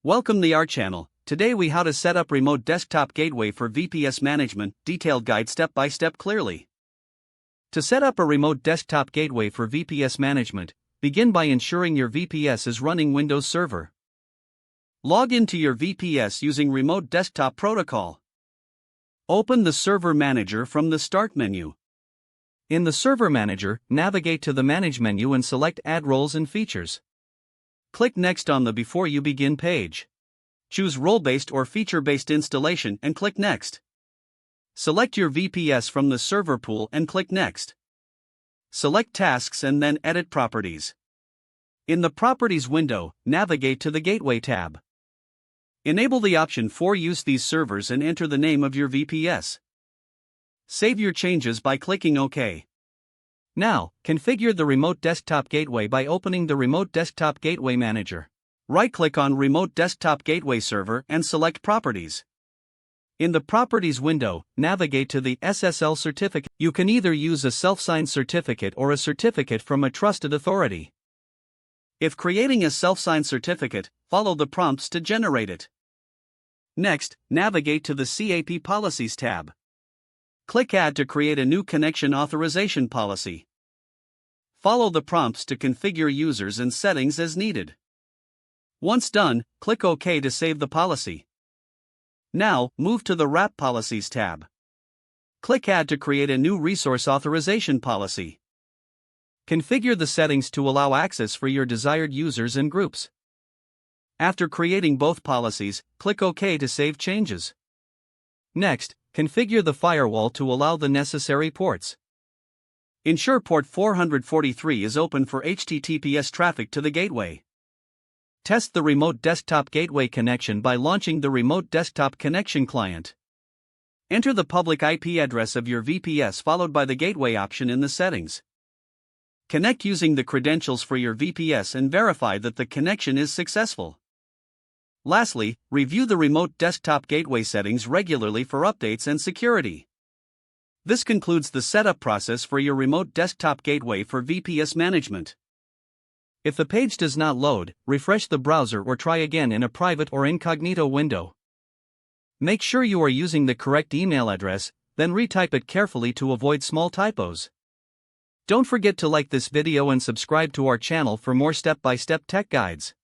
Welcome to our channel. Today we how to set up remote desktop gateway for VPS management, detailed guide step by step clearly. To set up a remote desktop gateway for VPS management, begin by ensuring your VPS is running Windows Server. Log into your VPS using remote desktop protocol. Open the Server Manager from the Start menu. In the Server Manager, navigate to the Manage menu and select Add Roles and Features. Click Next on the Before You Begin page. Choose Role-Based or Feature-Based Installation and click Next. Select your VPS from the server pool and click Next. Select Tasks and then Edit Properties. In the Properties window, navigate to the Gateway tab. Enable the option for Use these servers and enter the name of your VPS. Save your changes by clicking OK. Now, configure the Remote Desktop Gateway by opening the Remote Desktop Gateway Manager. Right-click on Remote Desktop Gateway Server and select Properties. In the Properties window, navigate to the SSL certificate. You can either use a self-signed certificate or a certificate from a trusted authority. If creating a self-signed certificate, follow the prompts to generate it. Next, navigate to the CAP Policies tab. Click Add to create a new connection authorization policy. Follow the prompts to configure users and settings as needed. Once done, click OK to save the policy. Now, move to the Wrap Policies tab. Click Add to create a new resource authorization policy. Configure the settings to allow access for your desired users and groups. After creating both policies, click OK to save changes. Next, configure the firewall to allow the necessary ports. Ensure port 443 is open for HTTPS traffic to the gateway. Test the Remote Desktop Gateway connection by launching the Remote Desktop Connection Client. Enter the public IP address of your VPS followed by the gateway option in the settings. Connect using the credentials for your VPS and verify that the connection is successful. Lastly, review the Remote Desktop Gateway settings regularly for updates and security. This concludes the setup process for your Remote Desktop Gateway for VPS management. If the page does not load, refresh the browser or try again in a private or incognito window. Make sure you are using the correct email address, then retype it carefully to avoid small typos. Don't forget to like this video and subscribe to our channel for more step-by-step tech guides.